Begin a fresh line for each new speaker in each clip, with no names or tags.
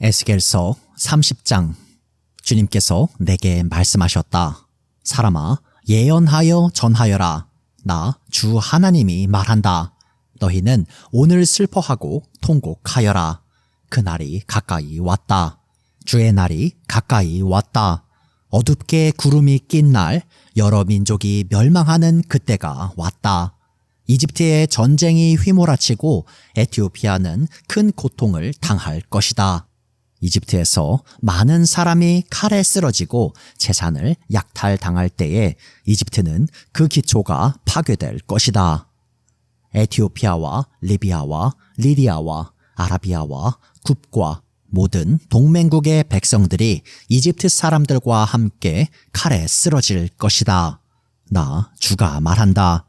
에스겔서 30장. 주님께서 내게 말씀하셨다. 사람아, 예언하여 전하여라. 나 주 하나님이 말한다. 너희는 오늘 슬퍼하고 통곡하여라. 그날이 가까이 왔다. 주의 날이 가까이 왔다. 어둡게 구름이 낀 날, 여러 민족이 멸망하는 그때가 왔다. 이집트의 전쟁이 휘몰아치고 에티오피아는 큰 고통을 당할 것이다. 이집트에서 많은 사람이 칼에 쓰러지고 재산을 약탈당할 때에 이집트는 그 기초가 파괴될 것이다. 에티오피아와 리비아와 리디아와 아라비아와 굽과 모든 동맹국의 백성들이 이집트 사람들과 함께 칼에 쓰러질 것이다. 나 주가 말한다.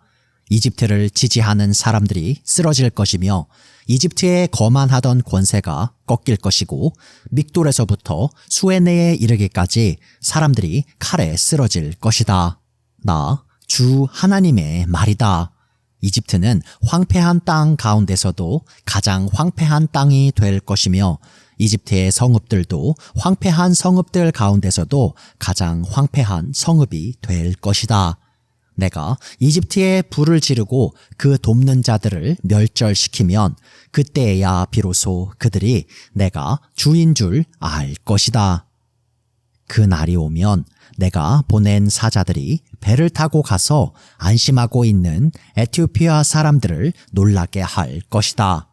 이집트를 지지하는 사람들이 쓰러질 것이며 이집트에 거만하던 권세가 꺾일 것이고 믹돌에서부터 수에네에 이르기까지 사람들이 칼에 쓰러질 것이다. 나 주 하나님의 말이다. 이집트는 황폐한 땅 가운데서도 가장 황폐한 땅이 될 것이며 이집트의 성읍들도 황폐한 성읍들 가운데서도 가장 황폐한 성읍이 될 것이다. 내가 이집트에 불을 지르고 그 돕는 자들을 멸절시키면 그때야 비로소 그들이 내가 주인 줄 알 것이다. 그 날이 오면 내가 보낸 사자들이 배를 타고 가서 안심하고 있는 에티오피아 사람들을 놀라게 할 것이다.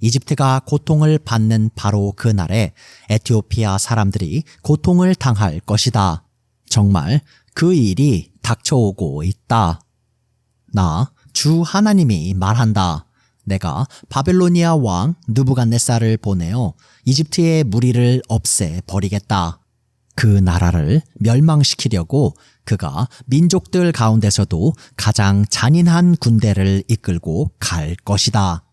이집트가 고통을 받는 바로 그 날에 에티오피아 사람들이 고통을 당할 것이다. 정말 그 일이 닥쳐오고 있다. 나 주 하나님이 말한다. 내가 바벨로니아 왕 느부갓네살을 보내어 이집트의 무리를 없애버리겠다. 그 나라를 멸망시키려고 그가 민족들 가운데서도 가장 잔인한 군대를 이끌고 갈 것이다.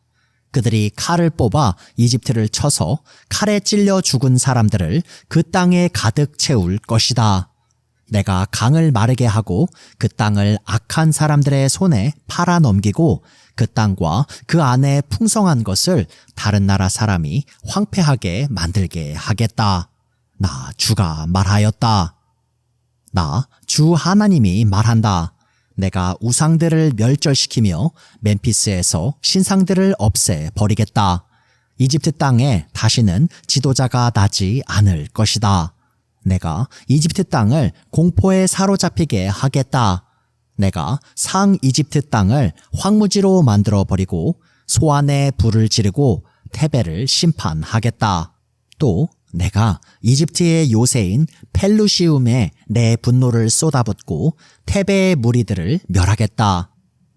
그들이 칼을 뽑아 이집트를 쳐서 칼에 찔려 죽은 사람들을 그 땅에 가득 채울 것이다. 내가 강을 마르게 하고 그 땅을 악한 사람들의 손에 팔아 넘기고 그 땅과 그 안에 풍성한 것을 다른 나라 사람이 황폐하게 만들게 하겠다. 나 주가 말하였다. 나 주 하나님이 말한다. 내가 우상들을 멸절시키며 멤피스에서 신상들을 없애버리겠다. 이집트 땅에 다시는 지도자가 나지 않을 것이다. 내가 이집트 땅을 공포에 사로잡히게 하겠다. 내가 상 이집트 땅을 황무지로 만들어버리고 소안에 불을 지르고 테베를 심판하겠다. 또 내가 이집트의 요새인 펠루시움에 내 분노를 쏟아붓고 테베의 무리들을 멸하겠다.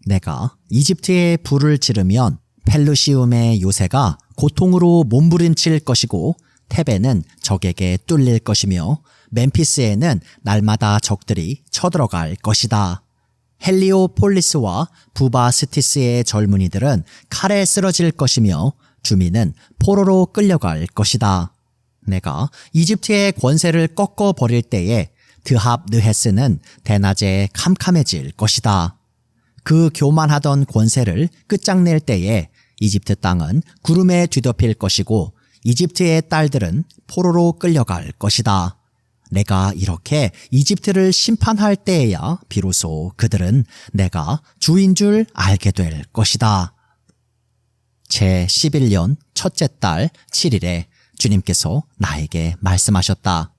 내가 이집트에 불을 지르면 펠루시움의 요새가 고통으로 몸부림칠 것이고 테베는 적에게 뚫릴 것이며 멤피스에는 날마다 적들이 쳐들어갈 것이다. 헬리오폴리스와 부바스티스의 젊은이들은 칼에 쓰러질 것이며 주민은 포로로 끌려갈 것이다. 내가 이집트의 권세를 꺾어버릴 때에 드합 느헤스는 대낮에 캄캄해질 것이다. 그 교만하던 권세를 끝장낼 때에 이집트 땅은 구름에 뒤덮일 것이고 이집트의 딸들은 포로로 끌려갈 것이다. 내가 이렇게 이집트를 심판할 때에야 비로소 그들은 내가 주인 줄 알게 될 것이다. 제11년 첫째 달 7일에 주님께서 나에게 말씀하셨다.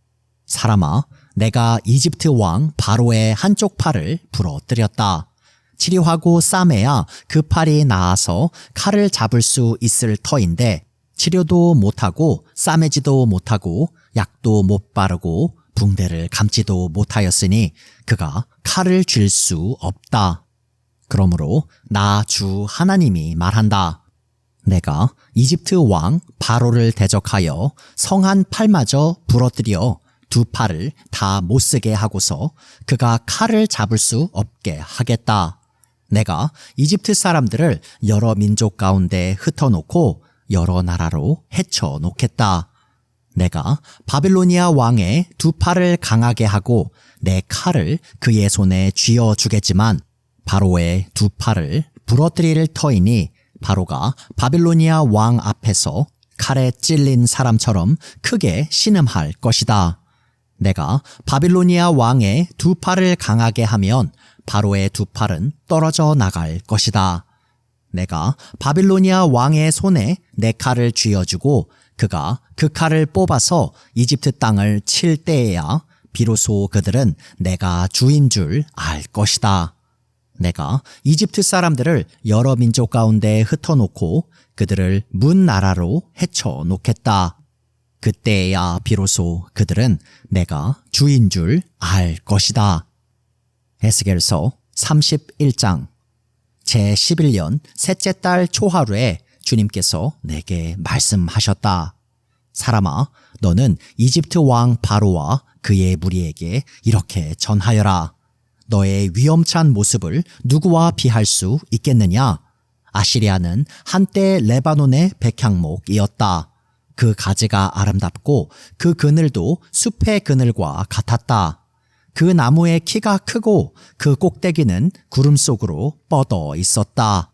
사람아, 내가 이집트 왕 바로의 한쪽 팔을 부러뜨렸다. 치료하고 싸매야 그 팔이 나아서 칼을 잡을 수 있을 터인데 치료도 못하고 싸매지도 못하고 약도 못 바르고 붕대를 감지도 못하였으니 그가 칼을 쥘 수 없다. 그러므로 나 주 하나님이 말한다. 내가 이집트 왕 바로를 대적하여 성한 팔마저 부러뜨려 두 팔을 다 못쓰게 하고서 그가 칼을 잡을 수 없게 하겠다. 내가 이집트 사람들을 여러 민족 가운데 흩어놓고 여러 나라로 헤쳐 놓겠다. 내가 바빌로니아 왕의 두 팔을 강하게 하고 내 칼을 그의 손에 쥐어 주겠지만 바로의 두 팔을 부러뜨릴 터이니 바로가 바빌로니아 왕 앞에서 칼에 찔린 사람처럼 크게 신음할 것이다. 내가 바빌로니아 왕의 두 팔을 강하게 하면 바로의 두 팔은 떨어져 나갈 것이다. 내가 바빌로니아 왕의 손에 내 칼을 쥐어주고 그가 그 칼을 뽑아서 이집트 땅을 칠 때에야 비로소 그들은 내가 주인 줄 알 것이다. 내가 이집트 사람들을 여러 민족 가운데 흩어놓고 그들을 문 나라로 헤쳐 놓겠다. 그때야 비로소 그들은 내가 주인 줄 알 것이다. 에스겔서 31장 제11년 셋째 달 초하루에 주님께서 내게 말씀하셨다. 사람아, 너는 이집트 왕 바로와 그의 무리에게 이렇게 전하여라. 너의 위험찬 모습을 누구와 비할 수 있겠느냐? 아시리아는 한때 레바논의 백향목이었다. 그 가지가 아름답고 그 그늘도 숲의 그늘과 같았다. 그 나무의 키가 크고 그 꼭대기는 구름 속으로 뻗어 있었다.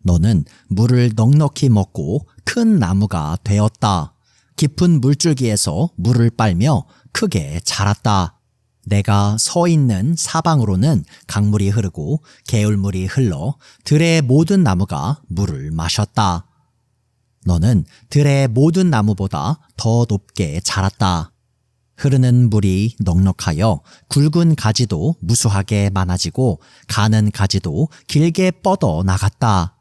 너는 물을 넉넉히 먹고 큰 나무가 되었다. 깊은 물줄기에서 물을 빨며 크게 자랐다. 내가 서 있는 사방으로는 강물이 흐르고 개울물이 흘러 들의 모든 나무가 물을 마셨다. 너는 들의 모든 나무보다 더 높게 자랐다. 흐르는 물이 넉넉하여 굵은 가지도 무수하게 많아지고 가는 가지도 길게 뻗어 나갔다.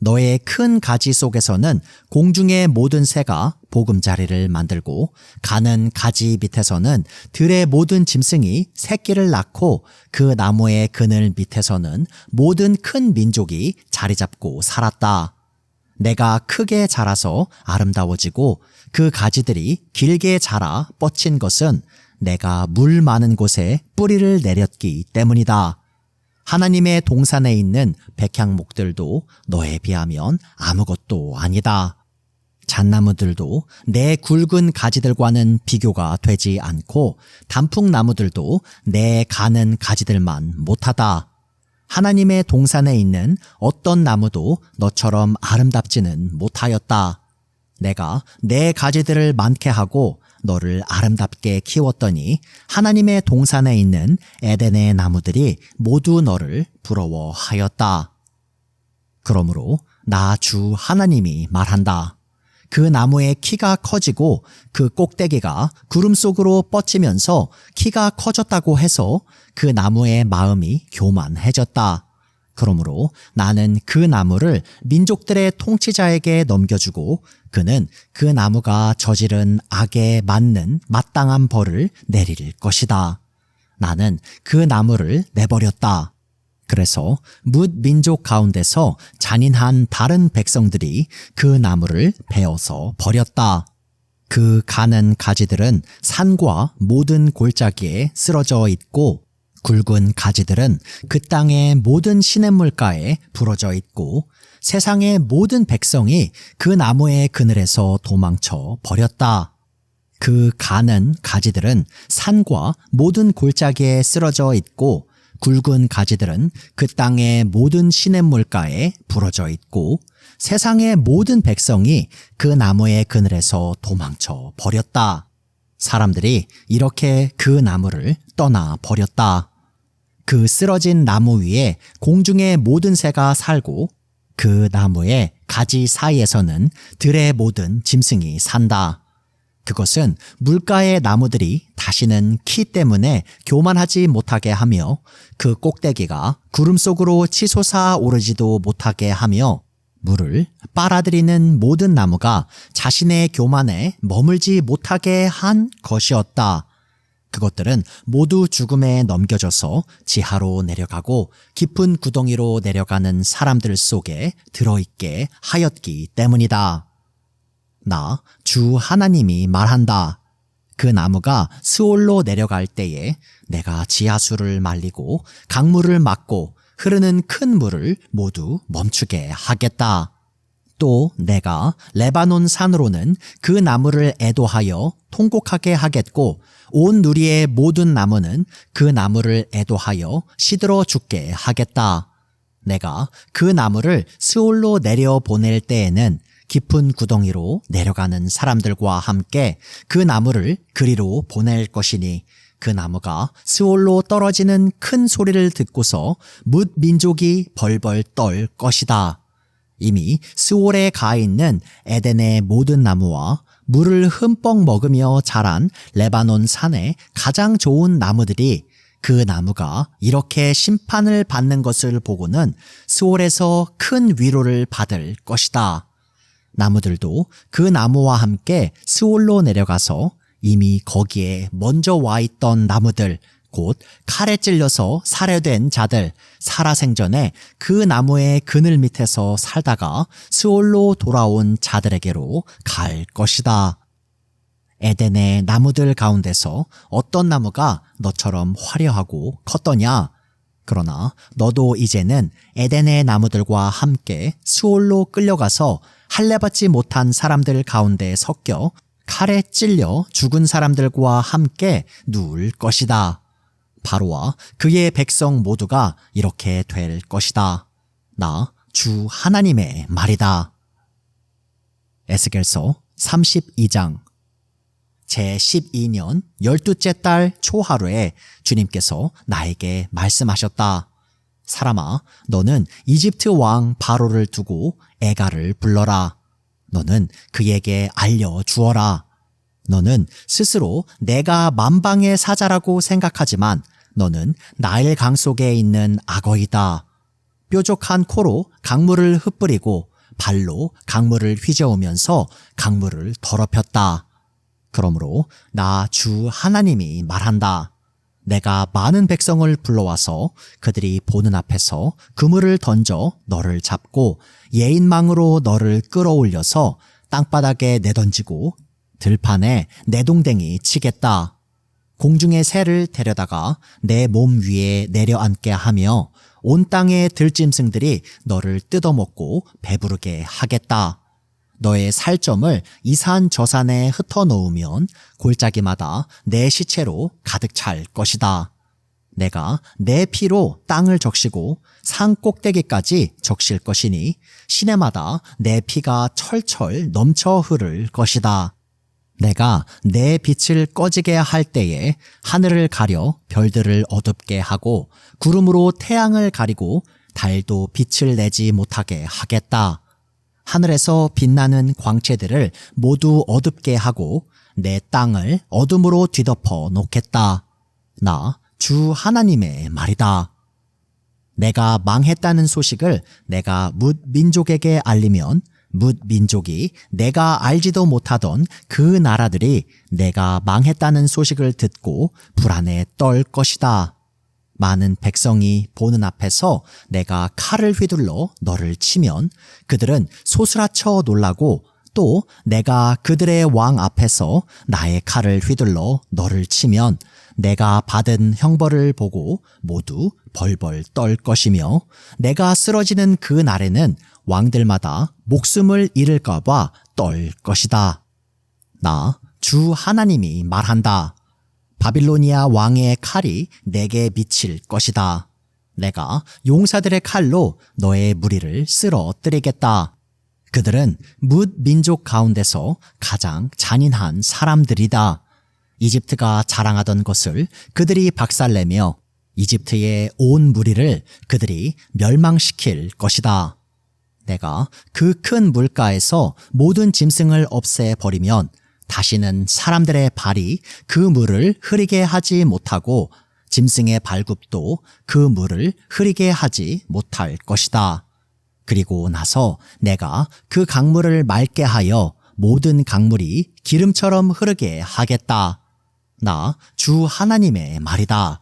너의 큰 가지 속에서는 공중의 모든 새가 보금자리를 만들고 가는 가지 밑에서는 들의 모든 짐승이 새끼를 낳고 그 나무의 그늘 밑에서는 모든 큰 민족이 자리 잡고 살았다. 내가 크게 자라서 아름다워지고 그 가지들이 길게 자라 뻗친 것은 내가 물 많은 곳에 뿌리를 내렸기 때문이다. 하나님의 동산에 있는 백향목들도 너에 비하면 아무것도 아니다. 잣나무들도 내 굵은 가지들과는 비교가 되지 않고 단풍나무들도 내 가는 가지들만 못하다. 하나님의 동산에 있는 어떤 나무도 너처럼 아름답지는 못하였다. 내가 내 가지들을 많게 하고 너를 아름답게 키웠더니 하나님의 동산에 있는 에덴의 나무들이 모두 너를 부러워하였다. 그러므로 나 주 하나님이 말한다. 그 나무의 키가 커지고 그 꼭대기가 구름 속으로 뻗치면서 키가 커졌다고 해서 그 나무의 마음이 교만해졌다. 그러므로 나는 그 나무를 민족들의 통치자에게 넘겨주고 그는 그 나무가 저지른 악에 맞는 마땅한 벌을 내릴 것이다. 나는 그 나무를 내버렸다. 그래서 뭇 민족 가운데서 잔인한 다른 백성들이 그 나무를 베어서 버렸다. 그 가는 가지들은 산과 모든 골짜기에 쓰러져 있고 굵은 가지들은 그 땅의 모든 시냇물가에 부러져 있고 세상의 모든 백성이 그 나무의 그늘에서 도망쳐 버렸다. 그 가는 가지들은 산과 모든 골짜기에 쓰러져 있고 굵은 가지들은 그 땅의 모든 시냇물가에 부러져 있고 세상의 모든 백성이 그 나무의 그늘에서 도망쳐 버렸다. 사람들이 이렇게 그 나무를 떠나 버렸다. 그 쓰러진 나무 위에 공중의 모든 새가 살고 그 나무의 가지 사이에서는 들의 모든 짐승이 산다. 그것은 물가의 나무들이 다시는 키 때문에 교만하지 못하게 하며 그 꼭대기가 구름 속으로 치솟아 오르지도 못하게 하며 물을 빨아들이는 모든 나무가 자신의 교만에 머물지 못하게 한 것이었다. 그것들은 모두 죽음에 넘겨져서 지하로 내려가고 깊은 구덩이로 내려가는 사람들 속에 들어있게 하였기 때문이다. 나 주 하나님이 말한다. 그 나무가 스올로 내려갈 때에 내가 지하수를 말리고 강물을 막고 흐르는 큰 물을 모두 멈추게 하겠다. 또 내가 레바논 산으로는 그 나무를 애도하여 통곡하게 하겠고 온 누리의 모든 나무는 그 나무를 애도하여 시들어 죽게 하겠다. 내가 그 나무를 스올로 내려 보낼 때에는 깊은 구덩이로 내려가는 사람들과 함께 그 나무를 그리로 보낼 것이니 그 나무가 스올로 떨어지는 큰 소리를 듣고서 뭇 민족이 벌벌 떨 것이다. 이미 스올에 가 있는 에덴의 모든 나무와 물을 흠뻑 먹으며 자란 레바논 산의 가장 좋은 나무들이 그 나무가 이렇게 심판을 받는 것을 보고는 스올에서 큰 위로를 받을 것이다. 나무들도 그 나무와 함께 스올로 내려가서 이미 거기에 먼저 와 있던 나무들, 곧 칼에 찔려서 살해된 자들, 살아생전에 그 나무의 그늘 밑에서 살다가 스올로 돌아온 자들에게로 갈 것이다. 에덴의 나무들 가운데서 어떤 나무가 너처럼 화려하고 컸더냐? 그러나 너도 이제는 에덴의 나무들과 함께 스올로 끌려가서 할례받지 못한 사람들 가운데 섞여 칼에 찔려 죽은 사람들과 함께 누울 것이다. 바로와 그의 백성 모두가 이렇게 될 것이다. 나 주 하나님의 말이다. 에스겔서 32장 제12년 12째 달 초하루에 주님께서 나에게 말씀하셨다. 사람아, 너는 이집트 왕 바로를 두고 에가를 불러라. 너는 그에게 알려주어라. 너는 스스로 내가 만방의 사자라고 생각하지만 너는 나일 강 속에 있는 악어이다. 뾰족한 코로 강물을 흩뿌리고 발로 강물을 휘저으면서 강물을 더럽혔다. 그러므로 나 주 하나님이 말한다. 내가 많은 백성을 불러와서 그들이 보는 앞에서 그물을 던져 너를 잡고 예인망으로 너를 끌어올려서 땅바닥에 내던지고 들판에 내동댕이 치겠다. 공중의 새를 데려다가 내 몸 위에 내려앉게 하며 온 땅의 들짐승들이 너를 뜯어먹고 배부르게 하겠다. 너의 살점을 이 산 저 산에 흩어 놓으면 골짜기마다 내 시체로 가득 찰 것이다. 내가 내 피로 땅을 적시고 산 꼭대기까지 적실 것이니 시내마다 내 피가 철철 넘쳐 흐를 것이다. 내가 내 빛을 꺼지게 할 때에 하늘을 가려 별들을 어둡게 하고 구름으로 태양을 가리고 달도 빛을 내지 못하게 하겠다. 하늘에서 빛나는 광채들을 모두 어둡게 하고 내 땅을 어둠으로 뒤덮어 놓겠다. 나 주 하나님의 말이다. 내가 망했다는 소식을 내가 뭇 민족에게 알리면 뭇 민족이 내가 알지도 못하던 그 나라들이 내가 망했다는 소식을 듣고 불안에 떨 것이다. 많은 백성이 보는 앞에서 내가 칼을 휘둘러 너를 치면 그들은 소스라쳐 놀라고 또 내가 그들의 왕 앞에서 나의 칼을 휘둘러 너를 치면 내가 받은 형벌을 보고 모두 벌벌 떨 것이며 내가 쓰러지는 그 날에는 왕들마다 목숨을 잃을까 봐 떨 것이다. 나 주 하나님이 말한다. 바빌로니아 왕의 칼이 내게 미칠 것이다. 내가 용사들의 칼로 너의 무리를 쓰러뜨리겠다. 그들은 뭇 민족 가운데서 가장 잔인한 사람들이다. 이집트가 자랑하던 것을 그들이 박살내며 이집트의 온 무리를 그들이 멸망시킬 것이다. 내가 그 큰 물가에서 모든 짐승을 없애버리면 다시는 사람들의 발이 그 물을 흐리게 하지 못하고 짐승의 발굽도 그 물을 흐리게 하지 못할 것이다. 그리고 나서 내가 그 강물을 맑게 하여 모든 강물이 기름처럼 흐르게 하겠다. 나 주 하나님의 말이다.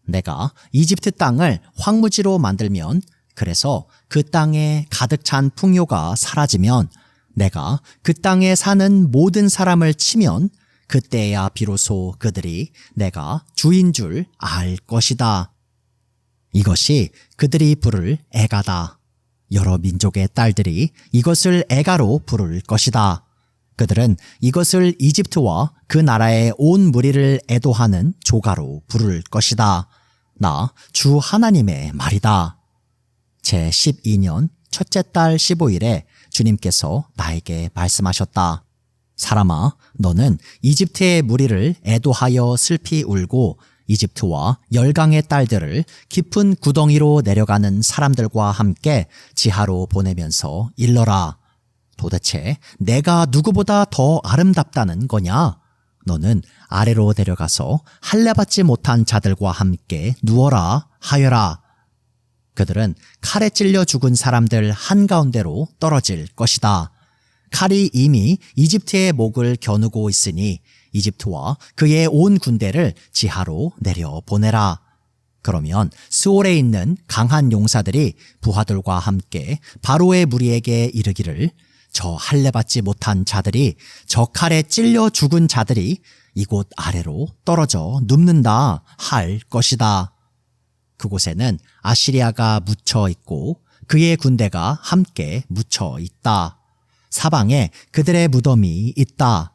내가 이집트 땅을 황무지로 만들면 그래서 그 땅에 가득 찬 풍요가 사라지면 내가 그 땅에 사는 모든 사람을 치면 그때야 비로소 그들이 내가 주인 줄 알 것이다. 이것이 그들이 부를 애가다. 여러 민족의 딸들이 이것을 애가로 부를 것이다. 그들은 이것을 이집트와 그 나라의 온 무리를 애도하는 조가로 부를 것이다. 나 주 하나님의 말이다. 제12년 첫째 달 15일에 주님께서 나에게 말씀하셨다. 사람아, 너는 이집트의 무리를 애도하여 슬피 울고 이집트와 열강의 딸들을 깊은 구덩이로 내려가는 사람들과 함께 지하로 보내면서 일러라. 도대체 내가 누구보다 더 아름답다는 거냐? 너는 아래로 내려가서 할례받지 못한 자들과 함께 누워라 하여라. 그들은 칼에 찔려 죽은 사람들 한가운데로 떨어질 것이다. 칼이 이미 이집트의 목을 겨누고 있으니 이집트와 그의 온 군대를 지하로 내려 보내라. 그러면 스올에 있는 강한 용사들이 부하들과 함께 바로의 무리에게 이르기를 저 할례받지 못한 자들이 저 칼에 찔려 죽은 자들이 이곳 아래로 떨어져 눕는다 할 것이다. 그곳에는 아시리아가 묻혀 있고 그의 군대가 함께 묻혀 있다. 사방에 그들의 무덤이 있다.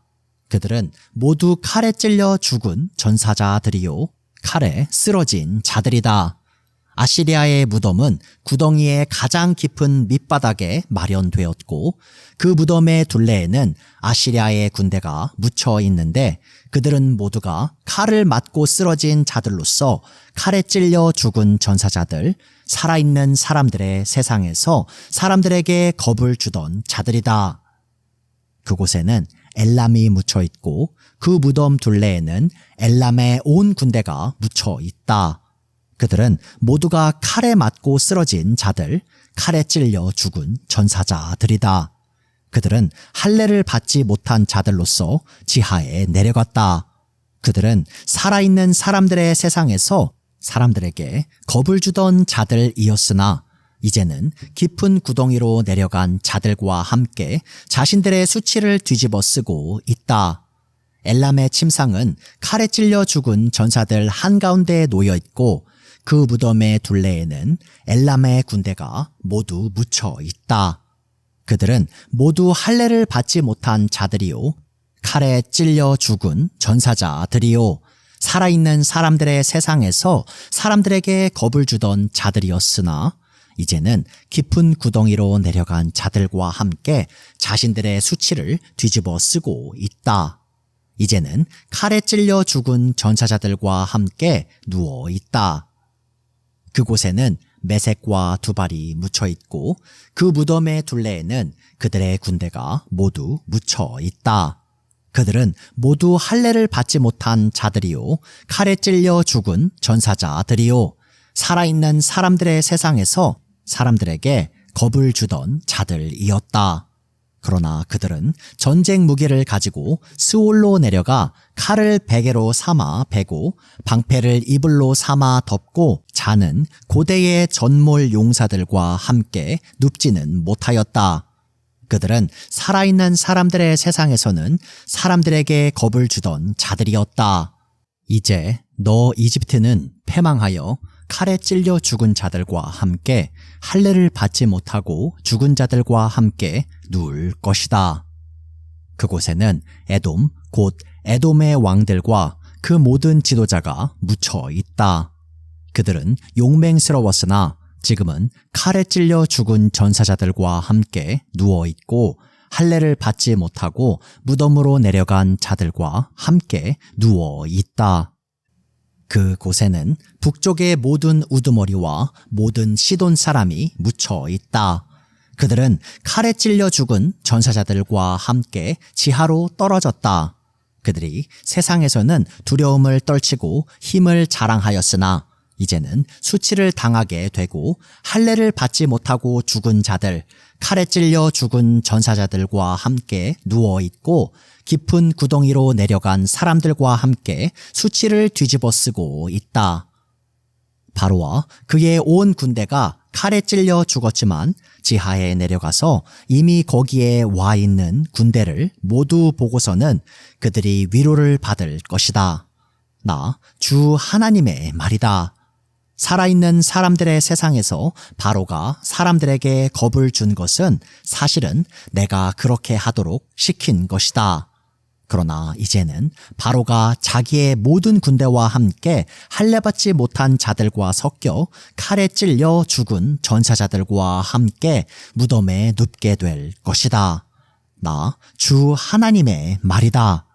그들은 모두 칼에 찔려 죽은 전사자들이요 칼에 쓰러진 자들이다. 아시리아의 무덤은 구덩이의 가장 깊은 밑바닥에 마련되었고 그 무덤의 둘레에는 아시리아의 군대가 묻혀 있는데 그들은 모두가 칼을 맞고 쓰러진 자들로서 칼에 찔려 죽은 전사자들, 살아있는 사람들의 세상에서 사람들에게 겁을 주던 자들이다. 그곳에는 엘람이 묻혀 있고 그 무덤 둘레에는 엘람의 온 군대가 묻혀 있다. 그들은 모두가 칼에 맞고 쓰러진 자들, 칼에 찔려 죽은 전사자들이다. 그들은 할례를 받지 못한 자들로서 지하에 내려갔다. 그들은 살아있는 사람들의 세상에서 사람들에게 겁을 주던 자들이었으나 이제는 깊은 구덩이로 내려간 자들과 함께 자신들의 수치를 뒤집어 쓰고 있다. 엘람의 침상은 칼에 찔려 죽은 전사들 한가운데에 놓여 있고 그 무덤의 둘레에는 엘람의 군대가 모두 묻혀 있다. 그들은 모두 할례를 받지 못한 자들이요 칼에 찔려 죽은 전사자들이요 살아있는 사람들의 세상에서 사람들에게 겁을 주던 자들이었으나 이제는 깊은 구덩이로 내려간 자들과 함께 자신들의 수치를 뒤집어 쓰고 있다. 이제는 칼에 찔려 죽은 전사자들과 함께 누워 있다. 그곳에는 메색과 두발이 묻혀 있고 그 무덤의 둘레에는 그들의 군대가 모두 묻혀 있다. 그들은 모두 할례를 받지 못한 자들이요 칼에 찔려 죽은 전사자들이요 살아있는 사람들의 세상에서 사람들에게 겁을 주던 자들이었다. 그러나 그들은 전쟁 무기를 가지고 스올로 내려가 칼을 베개로 삼아 베고 방패를 이불로 삼아 덮고 자는 고대의 전몰 용사들과 함께 눕지는 못하였다. 그들은 살아있는 사람들의 세상에서는 사람들에게 겁을 주던 자들이었다. 이제 너 이집트는 패망하여 칼에 찔려 죽은 자들과 함께 할례를 받지 못하고 죽은 자들과 함께 누울 것이다. 그곳에는 에돔 곧 에돔의 왕들과 그 모든 지도자가 묻혀 있다. 그들은 용맹스러웠으나 지금은 칼에 찔려 죽은 전사자들과 함께 누워 있고 할례를 받지 못하고 무덤으로 내려간 자들과 함께 누워 있다. 그 곳에는 북쪽의 모든 우두머리와 모든 시돈 사람이 묻혀 있다. 그들은 칼에 찔려 죽은 전사자들과 함께 지하로 떨어졌다. 그들이 세상에서는 두려움을 떨치고 힘을 자랑하였으나 이제는 수치를 당하게 되고 할례를 받지 못하고 죽은 자들, 칼에 찔려 죽은 전사자들과 함께 누워 있고 깊은 구덩이로 내려간 사람들과 함께 수치를 뒤집어 쓰고 있다. 바로와 그의 온 군대가 칼에 찔려 죽었지만 지하에 내려가서 이미 거기에 와 있는 군대를 모두 보고서는 그들이 위로를 받을 것이다. 나 주 하나님의 말이다. 살아있는 사람들의 세상에서 바로가 사람들에게 겁을 준 것은 사실은 내가 그렇게 하도록 시킨 것이다. 그러나 이제는 바로가 자기의 모든 군대와 함께 할례받지 못한 자들과 섞여 칼에 찔려 죽은 전사자들과 함께 무덤에 눕게 될 것이다. 나 주 하나님의 말이다.